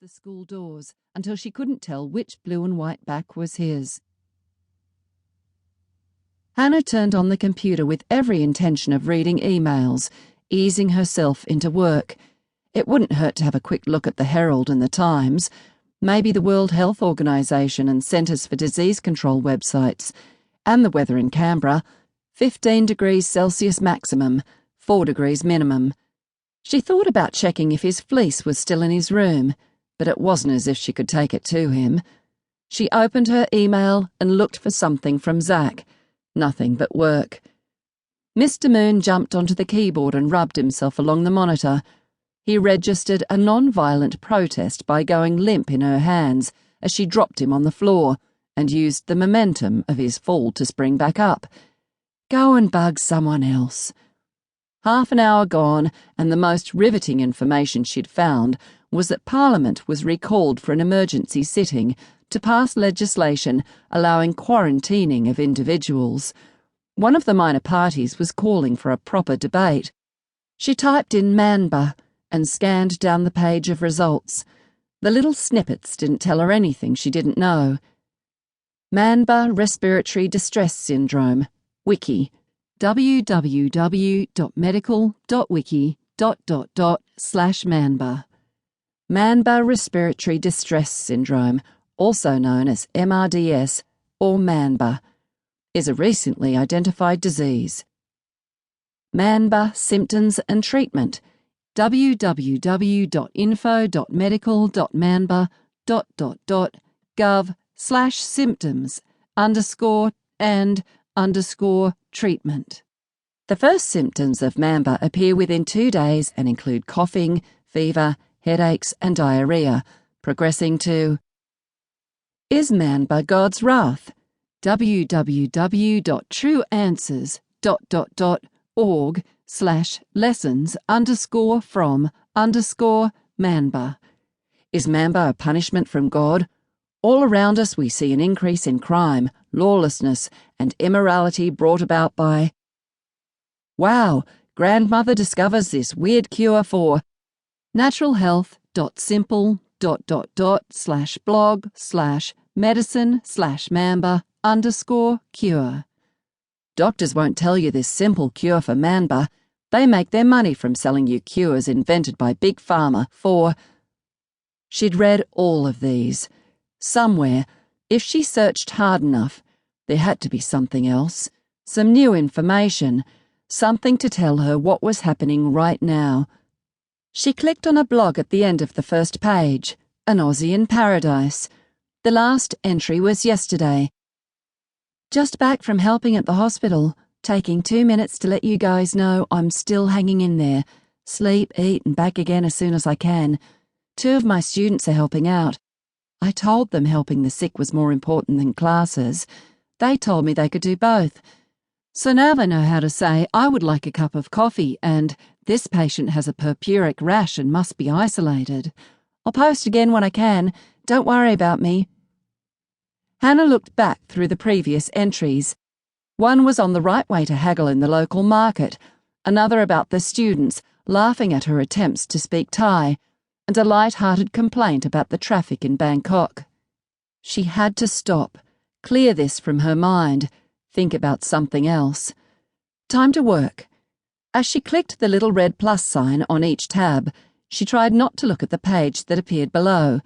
the school doors until she couldn't tell which blue and white back was his. Hannah turned on the computer with every intention of reading emails, easing herself into work. It wouldn't hurt to have a quick look at the Herald and the Times, maybe the World Health Organization and Centres for Disease Control websites, and the weather in Canberra, 15 degrees Celsius maximum, 4 degrees minimum. She thought about checking if his fleece was still in his room, but it wasn't as if she could take it to him. She opened her email and looked for something from Zach. Nothing but work. Mr. Moon jumped onto the keyboard and rubbed himself along the monitor. He registered a non-violent protest by going limp in her hands as she dropped him on the floor and used the momentum of his fall to spring back up. Go and bug someone else. Half an hour gone, and the most riveting information she'd found was that Parliament was recalled for an emergency sitting to pass legislation allowing quarantining of individuals. One of the minor parties was calling for a proper debate. She typed in Manba and scanned down the page of results. The little snippets didn't tell her anything she didn't know. Manba Respiratory Distress Syndrome, Wiki, www.medical.wiki./Manba. Manba Respiratory Distress Syndrome, also known as MRDS or Manba, is a recently identified disease. Manba Symptoms and Treatment, www.info.medical.manba.gov/symptoms_and_treatment. The first symptoms of Manba appear within 2 days and include coughing, fever, headaches, and diarrhea, progressing to Is Manba God's Wrath? www.trueanswers.org/lessons_from_Manba. Is Manba a punishment from God? All around us we see an increase in crime, lawlessness, and immorality brought about by... Wow, grandmother discovers this weird cure for naturalhealth.simple.blog/medicine/Manba_cure. Doctors won't tell you this simple cure for Manba. They make their money from selling you cures invented by Big Pharma for... She'd read all of these. Somewhere, if she searched hard enough, there had to be something else, some new information, something to tell her what was happening right now. She clicked on a blog at the end of the first page, An Aussie in Paradise. The last entry was yesterday. Just back from helping at the hospital, taking 2 minutes to let you guys know I'm still hanging in there. Sleep, eat, and back again as soon as I can. 2 of my students are helping out. I told them helping the sick was more important than classes. They told me they could do both. So now they know how to say, I would like a cup of coffee, and this patient has a purpuric rash and must be isolated. I'll post again when I can. Don't worry about me. Hannah looked back through the previous entries. One was on the right way to haggle in the local market, another about the students laughing at her attempts to speak Thai, and a light-hearted complaint about the traffic in Bangkok. She had to stop, clear this from her mind, think about something else. Time to work. As she clicked the little red plus sign on each tab, she tried not to look at the page that appeared below,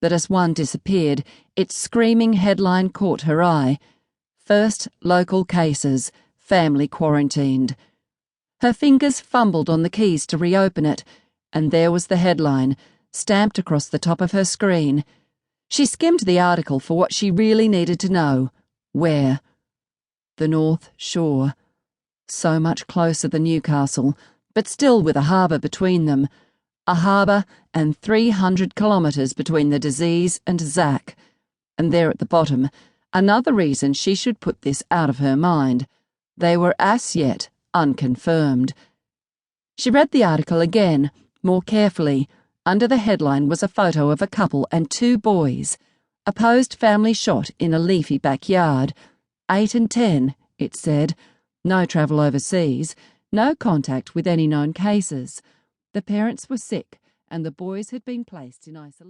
but as one disappeared, its screaming headline caught her eye. First local cases, family quarantined. Her fingers fumbled on the keys to reopen it, and there was the headline, stamped across the top of her screen. She skimmed the article for what she really needed to know. Where? The North Shore. So much closer than Newcastle, but still with a harbour between them. A harbour and 300 kilometres between the disease and Zach. And there at the bottom, another reason she should put this out of her mind. They were as yet unconfirmed. She read the article again, more carefully. Under the headline was a photo of a couple and 2 boys. A posed family shot in a leafy backyard. 8 and 10, it said. No travel overseas. No contact with any known cases. The parents were sick, and the boys had been placed in isolation.